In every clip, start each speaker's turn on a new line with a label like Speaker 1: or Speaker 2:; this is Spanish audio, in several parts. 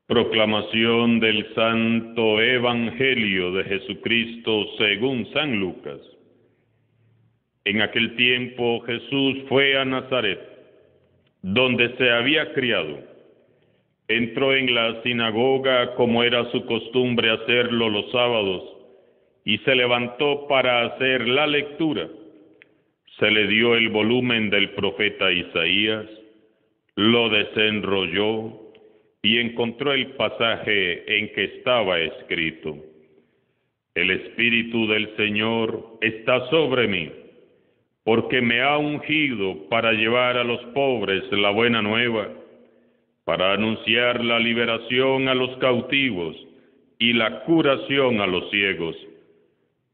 Speaker 1: Proclamación del Santo Evangelio de Jesucristo según San Lucas. En aquel tiempo Jesús fue a Nazaret, donde se había criado. Entró en la sinagoga como era su costumbre hacerlo los sábados, y se levantó para hacer la lectura. Se le dio el volumen del profeta Isaías, lo desenrolló y encontró el pasaje en que estaba escrito: El Espíritu del Señor está sobre mí, porque me ha ungido para llevar a los pobres la buena nueva, para anunciar la liberación a los cautivos y la curación a los ciegos,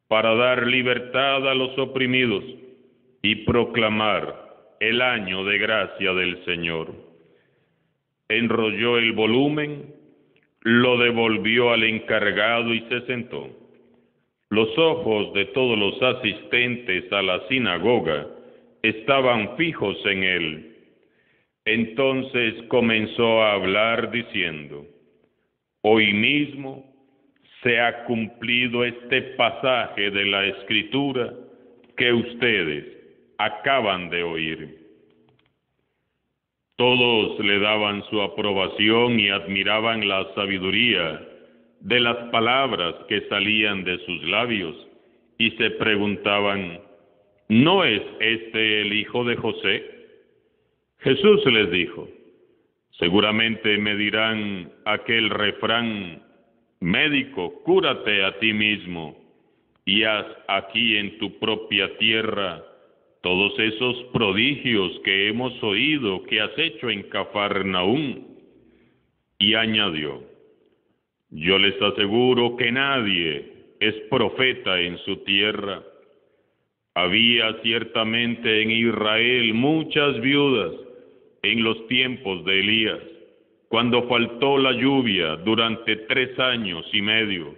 Speaker 1: para dar libertad a los oprimidos y proclamar el año de gracia del Señor. Enrolló el volumen, lo devolvió al encargado y se sentó. Los ojos de todos los asistentes a la sinagoga estaban fijos en él. Entonces comenzó a hablar diciendo: Hoy mismo se ha cumplido este pasaje de la Escritura que ustedes acaban de oír. Todos le daban su aprobación y admiraban la sabiduría de las palabras que salían de sus labios, y se preguntaban: ¿no es este el hijo de José? Jesús les dijo: seguramente me dirán aquel refrán: médico, cúrate a ti mismo, y haz aquí en tu propia tierra todos esos prodigios que hemos oído que has hecho en Cafarnaúm. Y añadió: yo les aseguro que nadie es profeta en su tierra. Había ciertamente en Israel muchas viudas en los tiempos de Elías, cuando faltó la lluvia durante 3 años y medio,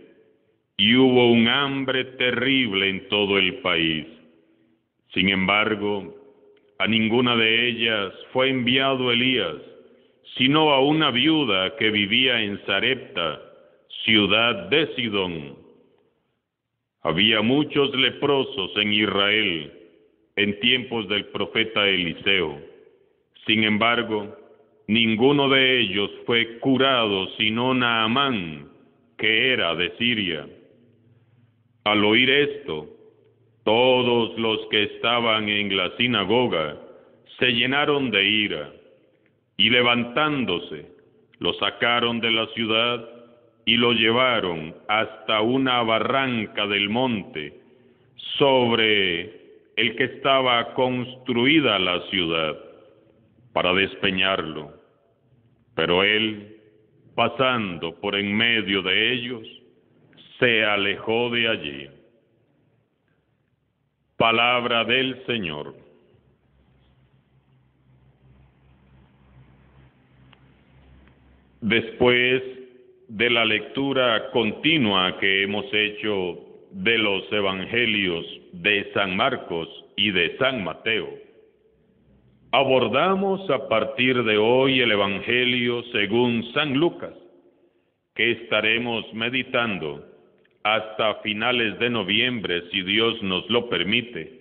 Speaker 1: y hubo un hambre terrible en todo el país. Sin embargo, a ninguna de ellas fue enviado Elías, sino a una viuda que vivía en Sarepta, ciudad de Sidón. Había muchos leprosos en Israel en tiempos del profeta Eliseo. Sin embargo, ninguno de ellos fue curado sino Naamán, que era de Siria. Al oír esto, todos los que estaban en la sinagoga se llenaron de ira, y levantándose, lo sacaron de la ciudad y lo llevaron hasta una barranca del monte, sobre el que estaba construida la ciudad, para despeñarlo. Pero él, pasando por en medio de ellos, se alejó de allí. Palabra del Señor. Después de la lectura continua que hemos hecho de los evangelios de San Marcos y de San Mateo, abordamos a partir de hoy el evangelio según San Lucas, que estaremos meditando hasta finales de noviembre, si Dios nos lo permite,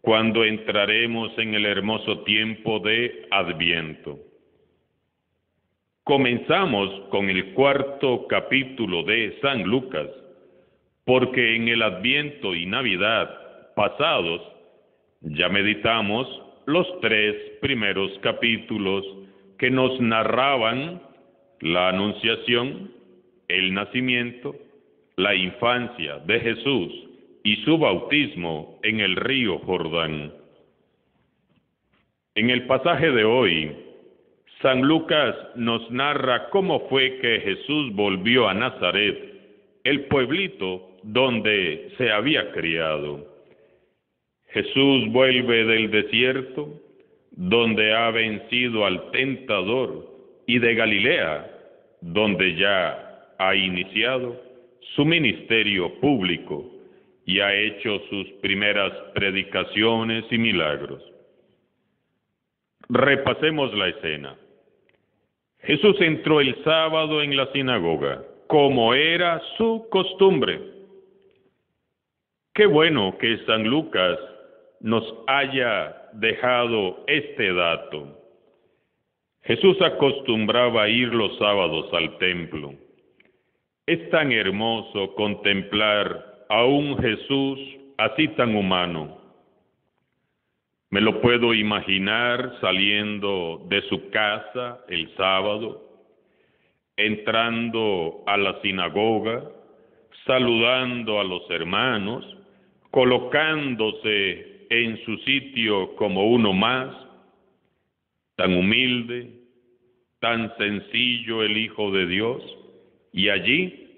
Speaker 1: cuando entraremos en el hermoso tiempo de Adviento. Comenzamos con el 4º capítulo de San Lucas, porque en el Adviento y Navidad pasados ya meditamos los 3 primeros capítulos que nos narraban la Anunciación, el nacimiento, la infancia de Jesús y su bautismo en el río Jordán. En el pasaje de hoy, San Lucas nos narra cómo fue que Jesús volvió a Nazaret, el pueblito donde se había criado. Jesús vuelve del desierto, donde ha vencido al tentador, y de Galilea, donde ya ha iniciado su ministerio público y ha hecho sus primeras predicaciones y milagros. Repasemos la escena. Jesús entró el sábado en la sinagoga, como era su costumbre. Qué bueno que San Lucas nos haya dejado este dato. Jesús acostumbraba a ir los sábados al templo. Es tan hermoso contemplar a un Jesús así tan humano. Me lo puedo imaginar saliendo de su casa el sábado, entrando a la sinagoga, saludando a los hermanos, colocándose en su sitio como uno más, tan humilde, tan sencillo el Hijo de Dios, y allí,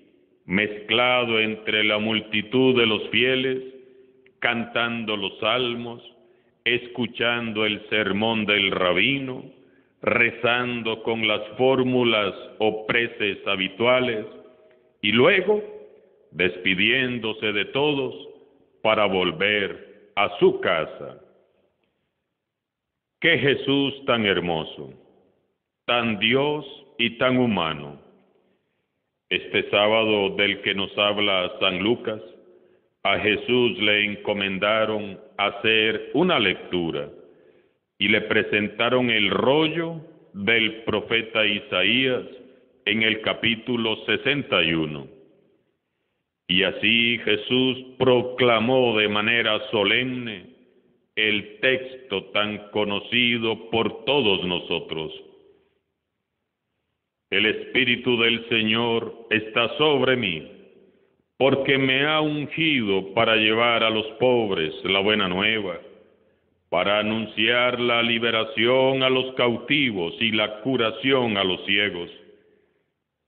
Speaker 1: mezclado entre la multitud de los fieles, cantando los salmos, escuchando el sermón del rabino, rezando con las fórmulas o preces habituales, y luego despidiéndose de todos para volver a su casa. ¡Qué Jesús tan hermoso, tan Dios y tan humano! Este sábado del que nos habla San Lucas, a Jesús le encomendaron hacer una lectura y le presentaron el rollo del profeta Isaías en el capítulo 61. Y así Jesús proclamó de manera solemne el texto tan conocido por todos nosotros. El Espíritu del Señor está sobre mí, porque me ha ungido para llevar a los pobres la buena nueva, para anunciar la liberación a los cautivos y la curación a los ciegos,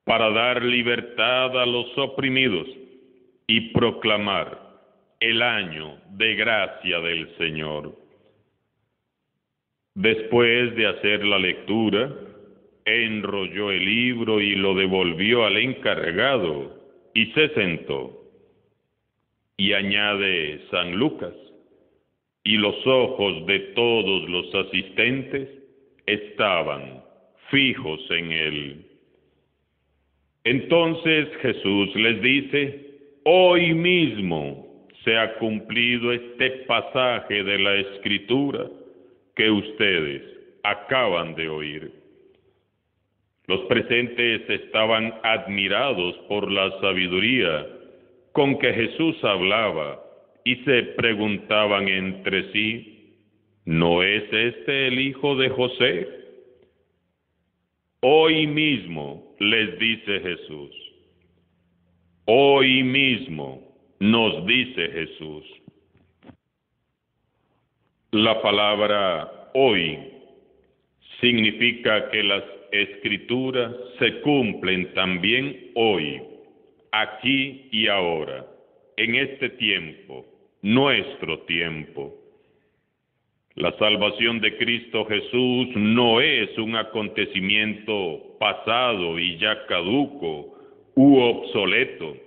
Speaker 1: para dar libertad a los oprimidos y proclamar el año de gracia del Señor. Después de hacer la lectura, enrolló el libro y lo devolvió al encargado y se sentó. Y añade San Lucas, y los ojos de todos los asistentes estaban fijos en él. Entonces Jesús les dice: hoy mismo se ha cumplido este pasaje de la Escritura que ustedes acaban de oír. Los presentes estaban admirados por la sabiduría con que Jesús hablaba y se preguntaban entre sí: ¿no es este el hijo de José? Hoy mismo, les dice Jesús. Hoy mismo, nos dice Jesús. La palabra hoy significa que las Escrituras se cumplen también hoy, aquí y ahora, en este tiempo, nuestro tiempo. La salvación de Cristo Jesús no es un acontecimiento pasado y ya caduco u obsoleto,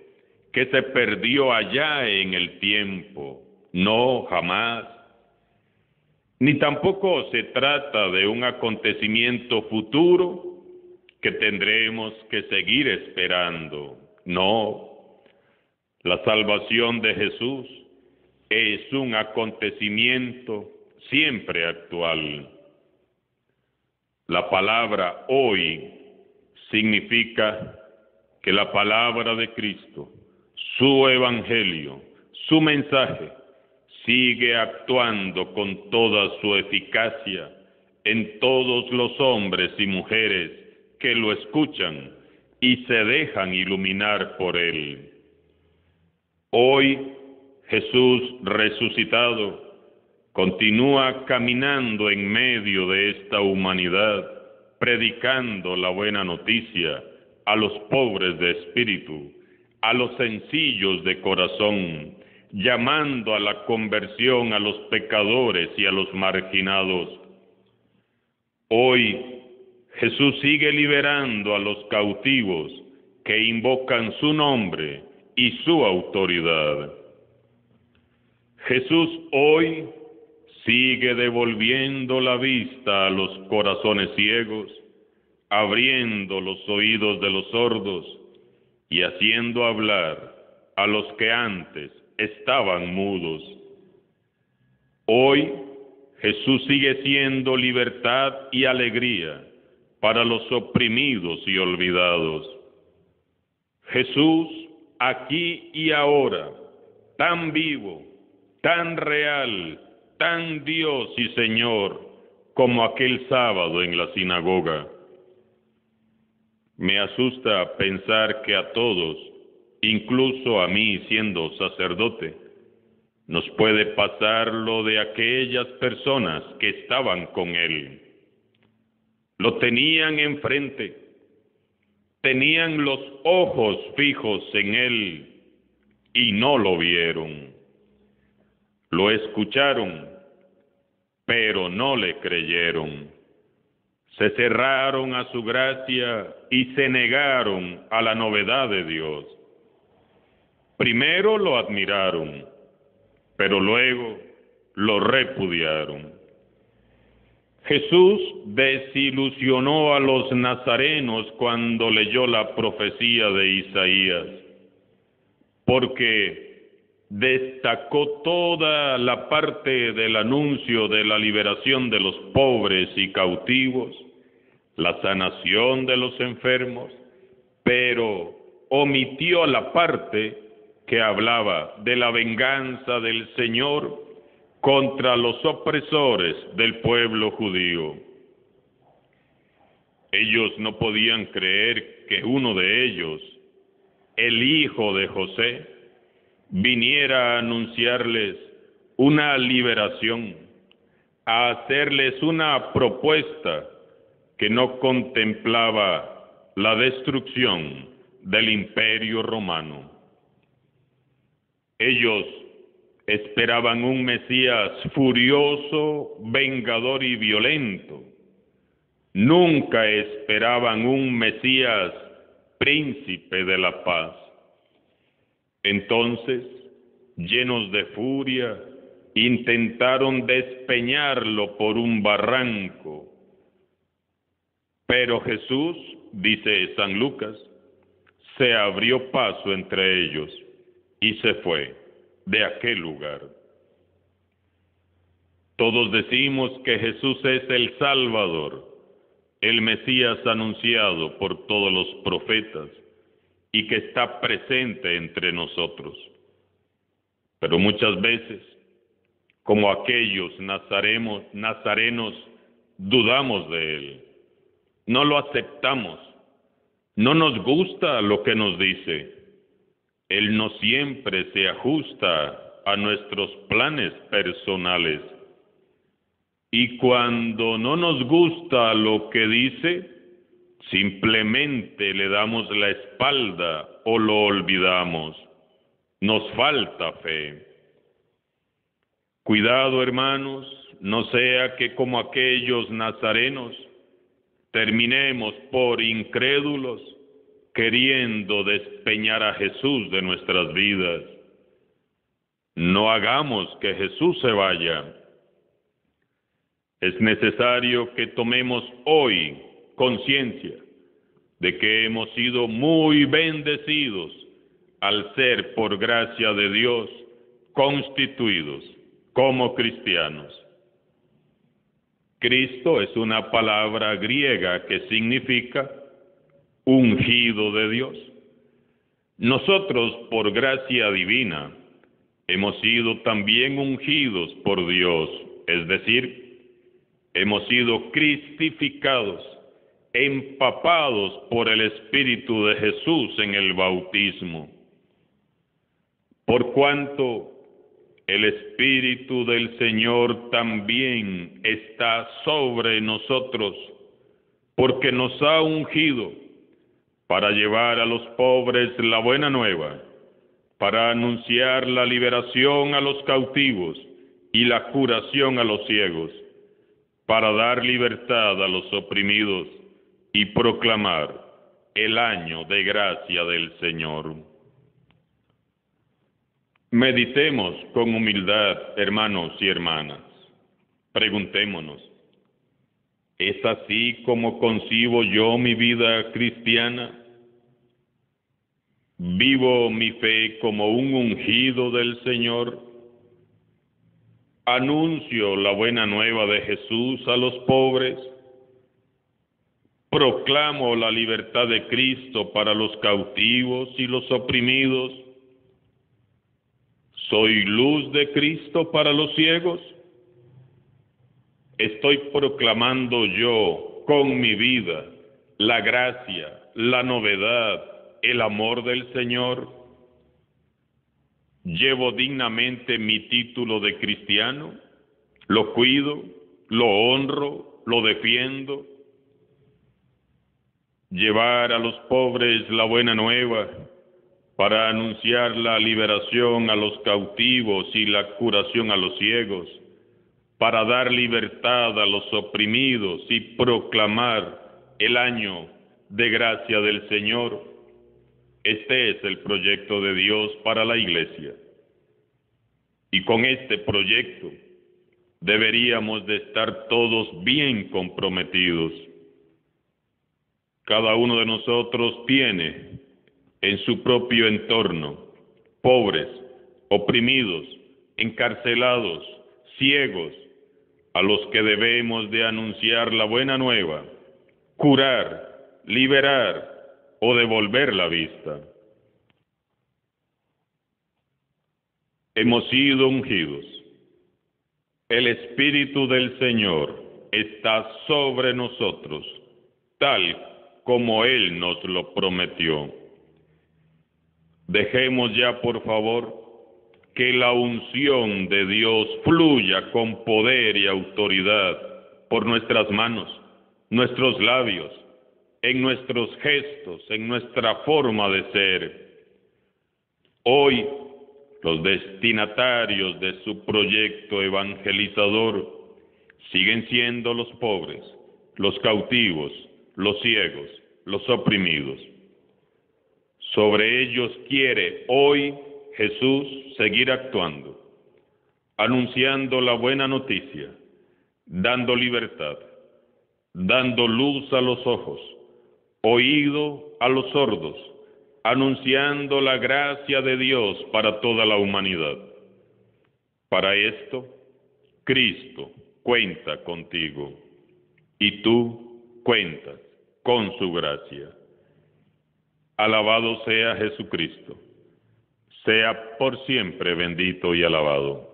Speaker 1: que se perdió allá en el tiempo. No, jamás. Ni tampoco se trata de un acontecimiento futuro que tendremos que seguir esperando. No. La salvación de Jesús es un acontecimiento siempre actual. La palabra hoy significa que la palabra de Cristo, su evangelio, su mensaje, sigue actuando con toda su eficacia en todos los hombres y mujeres que lo escuchan y se dejan iluminar por él. Hoy, Jesús resucitado continúa caminando en medio de esta humanidad, predicando la buena noticia a los pobres de espíritu, a los sencillos de corazón, llamando a la conversión a los pecadores y a los marginados. Hoy, Jesús sigue liberando a los cautivos que invocan su nombre y su autoridad. Jesús hoy sigue devolviendo la vista a los corazones ciegos, abriendo los oídos de los sordos y haciendo hablar a los que antes estaban mudos. Hoy Jesús sigue siendo libertad y alegría para los oprimidos y olvidados. Jesús, aquí y ahora, tan vivo, tan real, tan Dios y Señor, como aquel sábado en la sinagoga. Me asusta pensar que a todos, incluso a mí siendo sacerdote, nos puede pasar lo de aquellas personas que estaban con Él. Lo tenían enfrente, tenían los ojos fijos en Él y no lo vieron. Lo escucharon, pero no le creyeron. Se cerraron a su gracia y se negaron a la novedad de Dios. Primero lo admiraron, pero luego lo repudiaron. Jesús desilusionó a los nazarenos cuando leyó la profecía de Isaías, porque destacó toda la parte del anuncio de la liberación de los pobres y cautivos, la sanación de los enfermos, pero omitió la parte que hablaba de la venganza del Señor contra los opresores del pueblo judío. Ellos no podían creer que uno de ellos, el hijo de José, viniera a anunciarles una liberación, a hacerles una propuesta que no contemplaba la destrucción del Imperio Romano. Ellos esperaban un Mesías furioso, vengador y violento. Nunca esperaban un Mesías príncipe de la paz. Entonces, llenos de furia, intentaron despeñarlo por un barranco. Pero Jesús, dice San Lucas, se abrió paso entre ellos y se fue de aquel lugar. Todos decimos que Jesús es el Salvador, el Mesías anunciado por todos los profetas y que está presente entre nosotros. Pero muchas veces, como aquellos nazarenos, dudamos de Él. No lo aceptamos. No nos gusta lo que nos dice. Él no siempre se ajusta a nuestros planes personales. Y cuando no nos gusta lo que dice, simplemente le damos la espalda o lo olvidamos. Nos falta fe. Cuidado, hermanos, no sea que como aquellos nazarenos terminemos por incrédulos queriendo despeñar a Jesús de nuestras vidas. No hagamos que Jesús se vaya. Es necesario que tomemos hoy conciencia de que hemos sido muy bendecidos al ser, por gracia de Dios, constituidos como cristianos. Cristo es una palabra griega que significa ungido de Dios. Nosotros, por gracia divina, hemos sido también ungidos por Dios, es decir, hemos sido cristificados, empapados por el Espíritu de Jesús en el bautismo. Por cuanto el Espíritu del Señor también está sobre nosotros, porque nos ha ungido para llevar a los pobres la buena nueva, para anunciar la liberación a los cautivos y la curación a los ciegos, para dar libertad a los oprimidos y proclamar el año de gracia del Señor. Meditemos con humildad, hermanos y hermanas. Preguntémonos, ¿Es así como concibo yo mi vida cristiana? ¿Vivo mi fe como un ungido del Señor? ¿Anuncio la buena nueva de Jesús a los pobres? ¿Proclamo la libertad de Cristo para los cautivos y los oprimidos? ¿Soy luz de Cristo para los ciegos? ¿Estoy proclamando yo con mi vida la gracia, la novedad, el amor del Señor? ¿Llevo dignamente mi título de cristiano? ¿Lo cuido? ¿Lo honro? ¿Lo defiendo? Llevar a los pobres la buena nueva para anunciar la liberación a los cautivos y la curación a los ciegos, para dar libertad a los oprimidos y proclamar el año de gracia del Señor. Este es el proyecto de Dios para la Iglesia. Y con este proyecto deberíamos de estar todos bien comprometidos. Cada uno de nosotros tiene en su propio entorno pobres, oprimidos, encarcelados, ciegos, a los que debemos de anunciar la buena nueva, curar, liberar o devolver la vista. Hemos sido ungidos. El Espíritu del Señor está sobre nosotros, tal como Él nos lo prometió. Dejemos ya, por favor, que la unción de Dios fluya con poder y autoridad por nuestras manos, nuestros labios, en nuestros gestos, en nuestra forma de ser. Hoy, los destinatarios de su proyecto evangelizador siguen siendo los pobres, los cautivos, los ciegos, los oprimidos. Sobre ellos quiere hoy Jesús seguir actuando, anunciando la buena noticia, dando libertad, dando luz a los ojos, oído a los sordos, anunciando la gracia de Dios para toda la humanidad. Para esto, Cristo cuenta contigo y tú cuentas con su gracia. Alabado sea Jesucristo. Sea por siempre bendito y alabado.